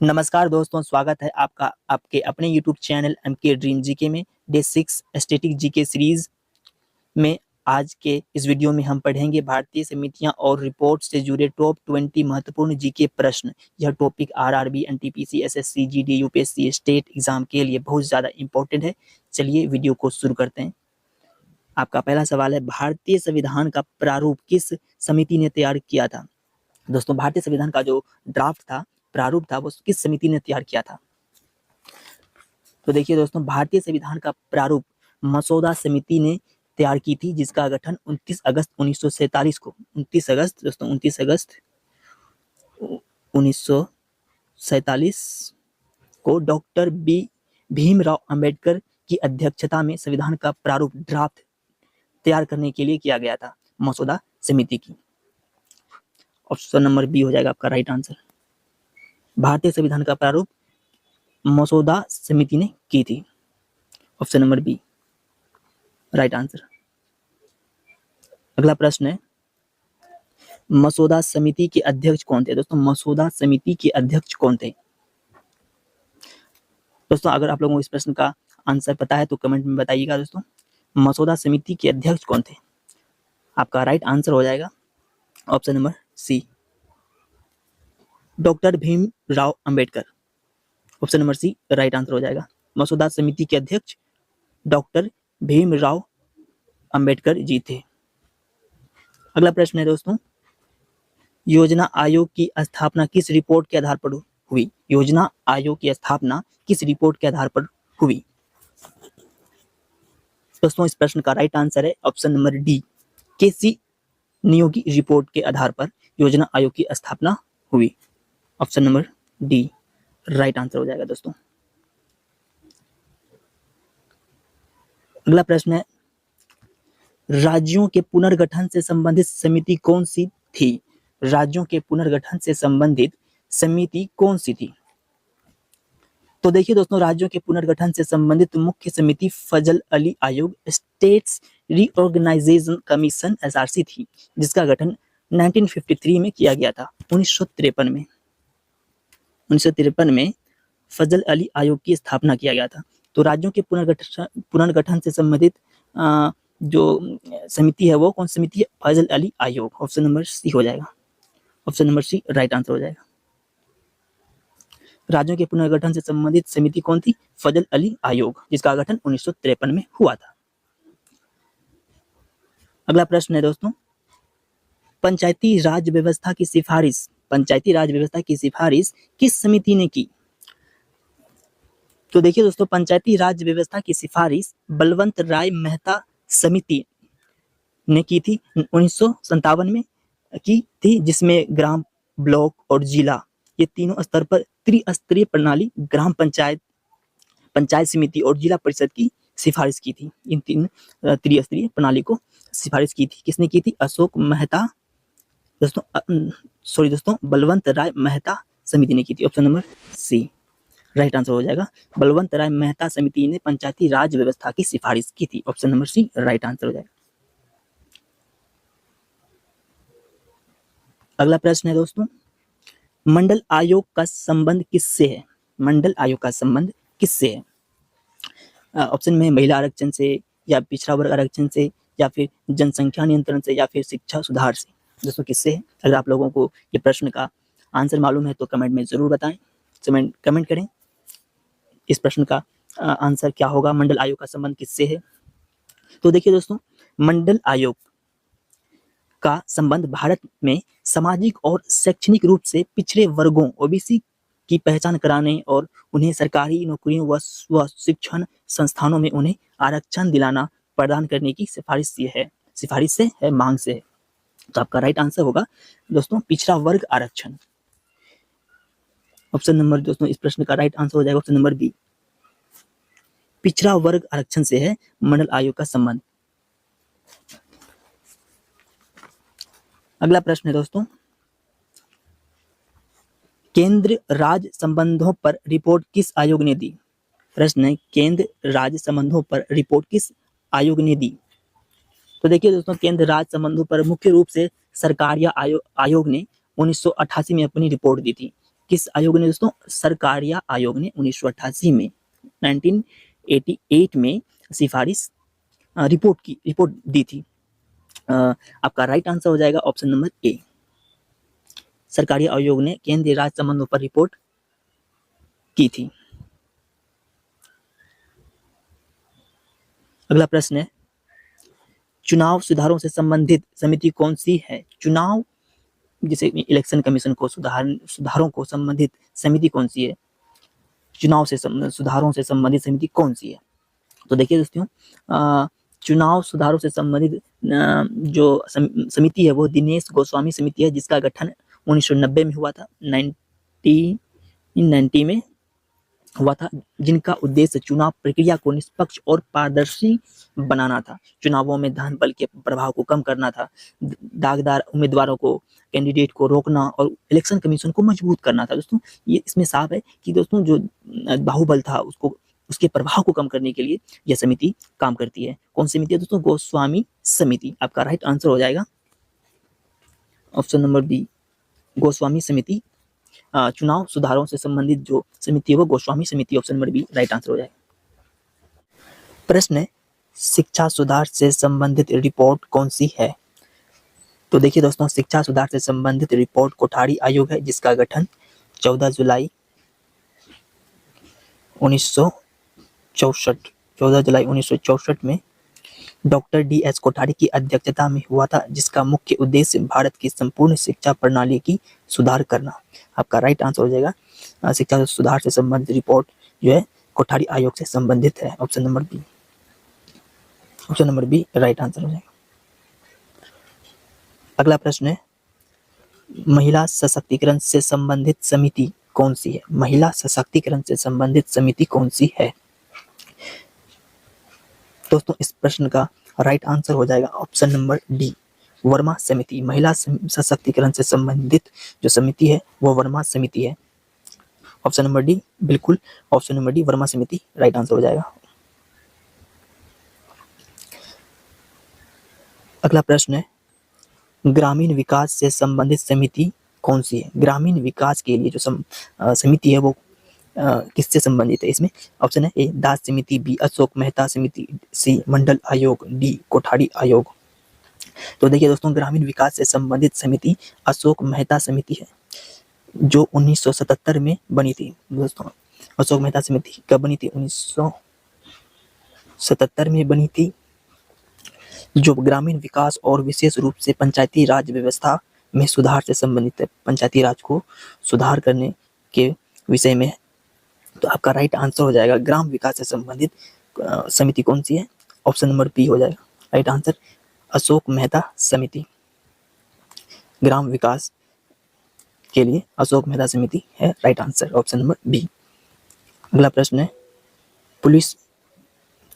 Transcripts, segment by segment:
नमस्कार दोस्तों, स्वागत है आपका आपके अपने YouTube channel MK dream GK में डे 6 स्टैटिक जीके सीरीज में। आज के इस वीडियो में हम पढ़ेंगे भारतीय समितियां और रिपोर्ट से जुड़े टॉप 20 महत्वपूर्ण जीके प्रश्न। यह topic RRB, NTPC, SSC, GD, UPSC state exam के लिए बहुत ज़्यादा इंपॉर्टेंट है। चलिए वीडियो को शुरू करते हैं। आपका पहला सवाल है, भारतीय संविधान का प्रारूप किस समिति ने तैयार किया था? दोस्तों, भारतीय संविधान का जो ड्राफ्ट था, प्रारूप था, वो किस समिति ने तैयार किया था? तो देखिए दोस्तों, भारतीय संविधान का प्रारूप मसौदा समिति ने तैयार की थी, जिसका गठन 29 अगस्त 1947 को 29 अगस्त दोस्तों 29 अगस्त 1947 को डॉक्टर भीमराव अंबेडकर की अध्यक्षता में संविधान का प्रारूप ड्राफ्ट तैयार करने के लिए किया गया था, मसौदा समिति की। ऑप्शन नंबर बी हो जाएगा आपका राइट आंसर। भारतीय संविधान का प्रारूप मसौदा समिति ने की थी। Option number B right answer. अगला प्रश्न है, मसौदा समिति के अध्यक्ष कौन थे? दोस्तों, मसौदा समिति के अध्यक्ष कौन थे? दोस्तों, अगर आप लोगों को इस प्रश्न का आंसर पता है तो कमेंट में बताइएगा। दोस्तों, मसौदा समिति के अध्यक्ष कौन थे? आपका राइट आंसर हो जाएगा option number C, doctor Bhimrao Ambedkar. Option number C right answer हो जाएगा। मसौदा समिति के अध्यक्ष डॉक्टर भीमराव अंबेडकर जी थे। अगला प्रश्न है दोस्तों, योजना आयोग की स्थापना किस रिपोर्ट के आधार पर हुई? योजना आयोग की स्थापना किस रिपोर्ट के आधार पर हुई? दोस्तों, इस प्रश्न का राइट आंसर है ऑप्शन नंबर डी, केसी नियोगी रिपोर्ट के आधार पर योजना आयोग की स्थापना हुई। Option number D right answer हो जाएगा दोस्तों। अगला प्रश्न है, राज्यों के पुनर्गठन से संबंधित समिति कौन सी थी? राज्यों के पुनर्गठन से संबंधित समिति कौन सी थी? तो देखिए दोस्तों, राज्यों के पुनर्गठन से संबंधित मुख्य समिति फजल अली आयोग, स्टेट्स रीऑर्गेनाइजेशन कमीशन एसआरसी थी, जिसका गठन 1953 में किया गया था। 1953 में फजल अली आयोग की स्थापना किया गया था। तो राज्यों के पुनर्गठन से संबंधित जो समिति है वो कौन समिति है? फजल अली आयोग। ऑप्शन नंबर सी हो जाएगा। Option number C right answer हो जाएगा। राज्यों के पुनर्गठन से संबंधित समिति कौन थी? फजल अली आयोग, जिसका गठन 1953 में हुआ था। अगला प्रश्न है दोस्तों, पंचायती राज व्यवस्था की सिफारिश किस समिति ने की? तो देखिए दोस्तों, पंचायती राज व्यवस्था की सिफारिश बलवंत राय मेहता समिति ने की थी, 1957 में की थी, जिसमें ग्राम, ब्लॉक और जिला ये तीनों स्तर पर त्रिस्तरीय प्रणाली ग्राम पंचायत, पंचायत समिति और जिला परिषद की सिफारिश की थी। इन तीन त्रिस्तरीय प्रणाली को सिफारिश की थी। किसने की थी? अशोक मेहता दोस्तों बलवंत राय मेहता समिति ने की थी। Option number C right answer हो जाएगा। बलवंत राय मेहता समिति ने पंचायती राज व्यवस्था की सिफारिश की थी। Option number C right answer हो जाएगा। अगला प्रश्न है दोस्तों, मंडल आयोग का संबंध किससे है? मंडल आयोग का संबंध किससे है? ऑप्शन में महिला आरक्षण से, या पिछड़ा वर्ग आरक्षण से, या फिर जनसंख्या नियंत्रण से, या फिर शिक्षा सुधार से। दोस्तों, किससे है? अगर आप लोगों को ये प्रश्न का आंसर मालूम है तो कमेंट में जरूर बताएं। कमेंट करें इस प्रश्न का आंसर क्या होगा। मंडल आयोग का संबंध किससे है? तो देखिए दोस्तों, मंडल आयोग का संबंध भारत में सामाजिक और शैक्षणिक रूप से पिछड़े वर्गों ओबीसी की पहचान कराने और उन्हें सरकारी नौकरियों व शिक्षण संस्थानों में उन्हें आरक्षण दिलाना प्रदान करने की सिफारिश से है, मांग से है। तो आपका राइट आंसर होगा दोस्तों पिछड़ा वर्ग आरक्षण। ऑप्शन नंबर दोस्तों इस प्रश्न का राइट आंसर हो जाएगा ऑप्शन नंबर बी, पिछड़ा वर्ग आरक्षण से है मंडल आयोग का संबंध। अगला प्रश्न है दोस्तों, केंद्र राज्य संबंधों पर रिपोर्ट किस आयोग ने दी? प्रश्न है, केंद्र राज्य संबंधों पर रिपोर्ट किस आयोग ने दी? तो देखिए दोस्तों, केंद्र राज्य संबंधों पर मुख्य रूप से सरकारिया आयोग ने 1988 में अपनी रिपोर्ट दी थी। किस आयोग ने दोस्तों? सरकारिया आयोग ने 1988 में 1988 में सिफारिश रिपोर्ट दी थी। आपका राइट आंसर हो जाएगा ऑप्शन नंबर ए। सरकारी आयोग ने केंद्रीय राज्य संबंधों पर रिपोर्ट की थी। अगला प्रश्न है, चुनाव सुधारों से संबंधित समिति कौन सी है? चुनाव जैसे इलेक्शन कमीशन को सुधारों को संबंधित समिति कौन सी है? चुनाव से सुधारों से संबंधित समिति कौन सी है? तो देखिए दोस्तों, चुनाव सुधारों से संबंधित जो समिति है वो दिनेश गोस्वामी समिति है, जिसका गठन 1990 में हुआ था, 1990 में हुआ था, जिनका उद्देश्य चुनाव प्रक्रिया को निष्पक्ष और पारदर्शी बनाना था, चुनावों में धन बल के प्रभाव को कम करना था, दागदार उम्मीदवारों को, कैंडिडेट को रोकना और इलेक्शन कमीशन को मजबूत करना था। दोस्तों ये इसमें साफ है कि दोस्तों जो बाहुबल था उसके प्रभाव को कम करने के लिए यह समिति काम करती है। कौन समिति है दोस्तों? गोस्वामी समिति। आपका राइट आंसर हो जाएगा ऑप्शन नंबर बी, गोस्वामी समिति। चुनाव सुधारों से संबंधित जो समिति है वो गोस्वामी समिति, option number B right answer हो जाएगा। प्रश्न है, शिक्षा सुधार से संबंधित रिपोर्ट कौन सी है? तो देखिए दोस्तों, शिक्षा सुधार से संबंधित रिपोर्ट कोठारी आयोग है, जिसका गठन 14 जुलाई 1964 में डॉक्टर डी.एच. कोठारी की अध्यक्षता में हुआ था, जिसका मुख्य उद्देश्य भारत की संपूर्ण शिक्षा प्रणाली की सुधार करना। आपका राइट आंसर हो जाएगा शिक्षा सुधार से संबंधित रिपोर्ट जो है कोठारी आयोग से संबंधित है, option number B right answer हो जाएगा। अगला प्रश्न है, महिला सशक्तिकरण से संबंधित समिति कौन सी है? महिला सशक्तिकरण से संबंधित समिति कौन सी है? दोस्तों इस प्रश्न का राइट आंसर हो जाएगा ऑप्शन नंबर डी, वर्मा समिति। महिला सशक्तिकरण से संबंधित जो समिति है वो वर्मा समिति है, ऑप्शन नंबर डी, बिल्कुल ऑप्शन नंबर डी वर्मा समिति राइट आंसर हो जाएगा। अगला प्रश्न है, ग्रामीण विकास से संबंधित समिति कौन सी है? ग्रामीण विकास के लिए जो समिति है वो किससे संबंधित है? इसमें ऑप्शन है ए दास समिति, बी अशोक मेहता समिति, सी मंडल आयोग, डी कोठारी आयोग। तो देखिए दोस्तों, ग्रामीण विकास से संबंधित समिति अशोक मेहता समिति है, जो 1977 में बनी थी। दोस्तों अशोक मेहता समिति कब बनी थी? 1977 में बनी थी, जो ग्रामीण विकास और विशेष रूप से पंचायती राज व्यवस्था में सुधार से संबंधित है, पंचायती राज को सुधार करने के विषय में। तो आपका राइट आंसर हो जाएगा ग्राम विकास से संबंधित समिति कौन सी है? ऑप्शन नंबर बी हो जाएगा राइट आंसर, अशोक मेहता समिति। ग्राम विकास के लिए अशोक मेहता समिति है right answer, option number B. अगला प्रश्न है, पुलिस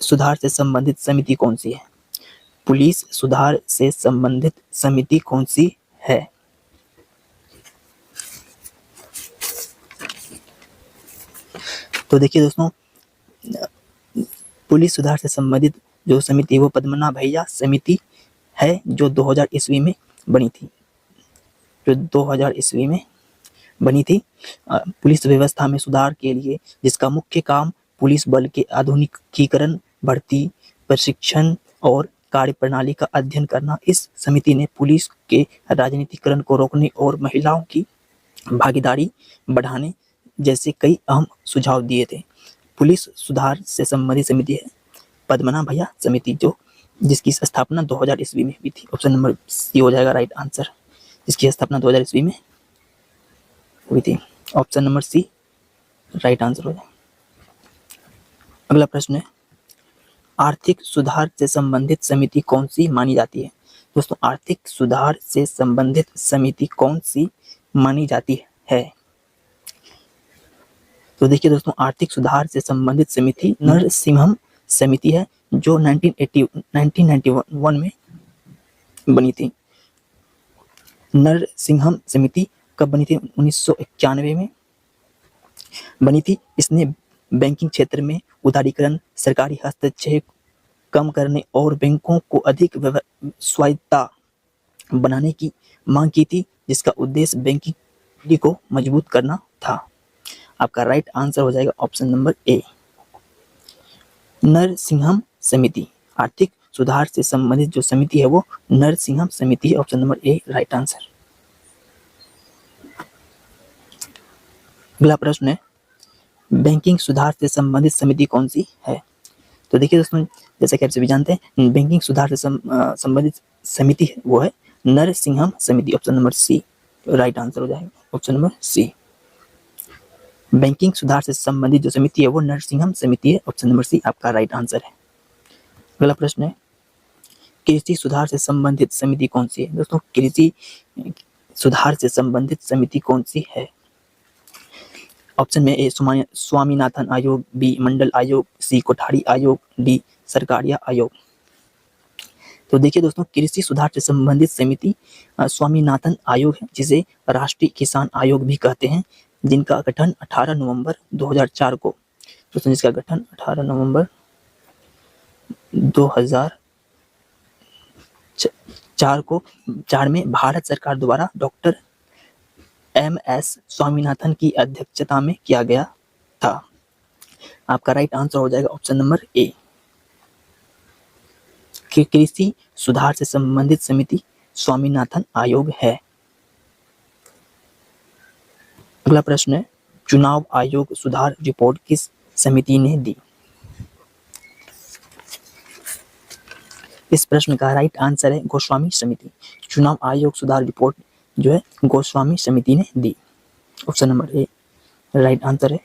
सुधार से संबंधित समिति कौन सी है? पुलिस सुधार से संबंधित समिति कौन सी है? तो देखिए दोस्तों, पुलिस सुधार से संबंधित जो समिति वो पद्मनाभ भैया समिति है, जो 2000 ईस्वी में बनी थी, पुलिस व्यवस्था में सुधार के लिए, जिसका मुख्य काम पुलिस बल के आधुनिकीकरण, भर्ती, प्रशिक्षण और कार्यप्रणाली का अध्ययन करना। इस समिति ने पुलिस के राजनीतिकरण को रोकने और महिलाओं की भागीदारी बढ़ाने जैसे कई अहम सुझाव दिए थे। पुलिस सुधार से संबंधित समिति है पद्मनाभ भैया समिति, जिसकी स्थापना 2000 ईस्वी में हुई थी, ऑप्शन नंबर सी हो जाएगा राइट आंसर, जिसकी स्थापना 2000 ईस्वी में हुई थी, option number C right answer हो जाएगा। अगला प्रश्न है, आर्थिक सुधार से संबंधित समिति कौन सी मानी जाती है? दोस्तों आर्थिक सुधार से संबंधित समिति कौन सी मानी जाती है? तो देखिए दोस्तों, आर्थिक सुधार से संबंधित समिति नरसिम्हम समिति है, जो 1991 में बनी थी। नरसिम्हम समिति कब बनी थी? 1991 में बनी थी। इसने बैंकिंग क्षेत्र में उदारीकरण, सरकारी हस्तक्षेप कम करने और बैंकों को अधिक स्वायत्तता बनाने की मांग की थी, जिसका उद्देश्य बैंकिंग को मजबूत करना था। आपका राइट आंसर हो जाएगा ऑप्शन नंबर ए, नरसिंहम समिति। आर्थिक सुधार से संबंधित जो समिति है वो नरसिंहम समिति है। Option number A right answer. अगला प्रश्न है, बैंकिंग सुधार से संबंधित समिति कौन सी है? तो देखिए दोस्तों, जैसा कि आप सभी जानते हैं, बैंकिंग सुधार से संबंधित समिति है वो है नरसिंहम समिति। Option number C right answer हो जाएगा, ऑप्शन नंबर सी। बैंकिंग सुधार से संबंधित जो समिति है वो नरसिंहम समिति है। ऑप्शन नंबर सी आपका राइट आंसर है। अगला प्रश्न है, कृषि सुधार से संबंधित समिति कौन सी है? दोस्तों, कृषि सुधार से संबंधित समिति कौन सी है? ऑप्शन में ए स्वामीनाथन आयोग, बी मंडल आयोग, सी कोठारी आयोग, डी सरकारिया आयोग। तो देखिए दोस्तों, कृषि सुधार से संबंधित समिति स्वामीनाथन आयोग है, जिसे राष्ट्रीय किसान आयोग भी कहते हैं, जिनका गठन 18 नवंबर 2004 को, दोस्तों जिसका गठन 18 नवंबर 2004 में भारत सरकार द्वारा डॉक्टर MS स्वामीनाथन की अध्यक्षता में किया गया था। आपका राइट आंसर हो जाएगा ऑप्शन नंबर ए, कि कृषि सुधार से संबंधित समिति स्वामीनाथन आयोग है। अगला प्रश्न है, चुनाव आयोग सुधार रिपोर्ट किस समिति ने दी? इस प्रश्न का राइट आंसर है गोस्वामी समिति। चुनाव आयोग सुधार रिपोर्ट जो है गोस्वामी समिति ने दी। Option number A right answer है।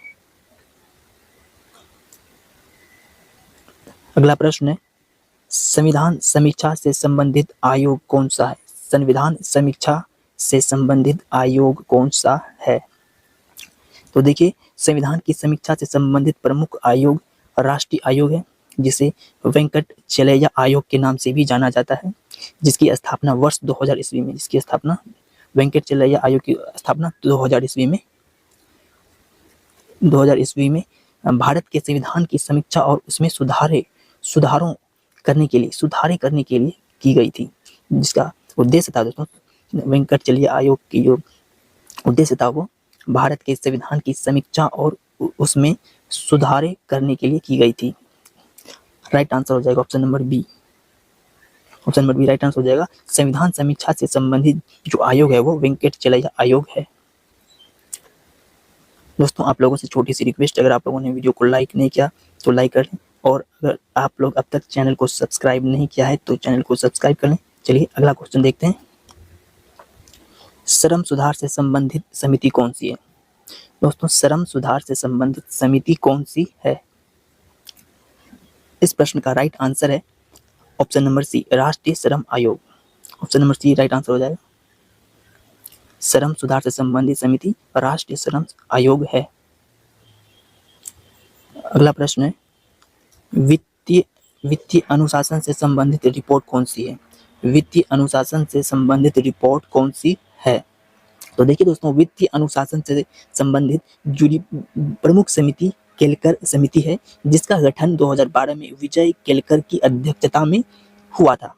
अगला प्रश्न है, संविधान समीक्षा से संबंधित आयोग कौन सा है? संविधान समीक्षा से संबंधित आयोग कौन सा है? तो देखिए, संविधान की समीक्षा से संबंधित प्रमुख आयोग राष्ट्रीय आयोग है, जिसे वेंकटचलैया आयोग के नाम से भी जाना जाता है, जिसकी स्थापना वर्ष 2000 ईस्वी में, जिसकी स्थापना वेंकटचलैया आयोग की स्थापना 2000 ईस्वी में भारत के संविधान की समीक्षा और उसमें सुधारों करने के लिए की गई थी, जिसका उद्देश्य था दोस्तों, वेंकटचलैया आयोग की जो उद्देश्य था वो भारत के संविधान की समीक्षा और उसमें सुधारे करने के लिए की गई थी। राइट आंसर हो जाएगा option number B. Option number B right answer हो जाएगा। संविधान समीक्षा से संबंधित जो आयोग है वो वेंकटचलैया आयोग है। दोस्तों, आप लोगों से छोटी सी रिक्वेस्ट, अगर आप लोगों ने वीडियो को लाइक नहीं किया तो लाइक कर लें, और अगर आप लोग अब तक चैनल को सब्सक्राइब नहीं किया है तो चैनल को सब्सक्राइब कर लें। चलिए अगला क्वेश्चन देखते हैं, श्रम सुधार से संबंधित समिति कौन सी है? दोस्तों, श्रम सुधार से संबंधित समिति कौन सी है? इस प्रश्न का राइट आंसर है ऑप्शन नंबर सी, राष्ट्रीय श्रम आयोग। Option number C right answer हो जाएगा। श्रम सुधार से संबंधित समिति राष्ट्रीय श्रम आयोग है। अगला प्रश्न है, वित्तीय अनुशासन से संबंधित रिपोर्ट कौन सी है? वित्तीय अनुशासन से संबंधित रिपोर्ट कौन सी है? तो देखिए दोस्तों, वित्तीय अनुशासन से संबंधित जुड़ी प्रमुख समिति केलकर समिति है, जिसका गठन 2012 में विजय केलकर की अध्यक्षता में हुआ था।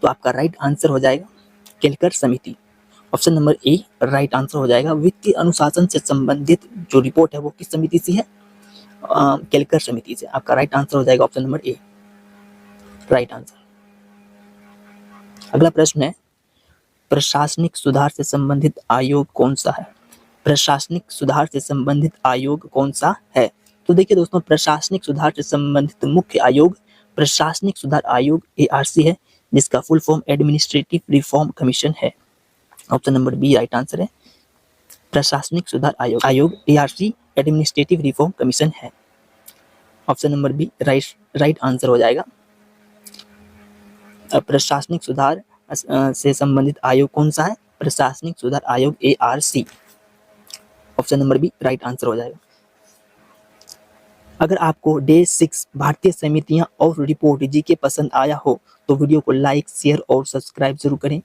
तो आपका राइट आंसर हो जाएगा केलकर समिति। Option number A right answer हो जाएगा। वित्तीय अनुशासन से संबंधित जो रिपोर्ट है वो किस समिति से है? केलकर समिति से। आपका राइट आंसर हो जाएगा option number A right answer. अगला प्रश्न है, प्रशासनिक सुधार से संबंधित आयोग कौन सा है? प्रशासनिक सुधार से संबंधित आयोग कौन सा है? तो देखिए दोस्तों, प्रशासनिक सुधार से संबंधित मुख्य आयोग प्रशासनिक सुधार आयोग ARC है, जिसका full form administrative reform commission है। Option number B right answer है। प्रशासनिक सुधार आयोग ARC एडमिनिस्ट्रेटिव रिफॉर्म कमीशन है। Option number B right answer हो जाएगा। प्रशासनिक सुधार से संबंधित आयोग कौन सा है? प्रशासनिक सुधार आयोग ARC। Option number B right answer हो जाएगा। अगर आपको डे 6 भारतीय समितियां और रिपोर्ट जीके पसंद आया हो तो वीडियो को लाइक, शेयर और सब्सक्राइब जरूर करें।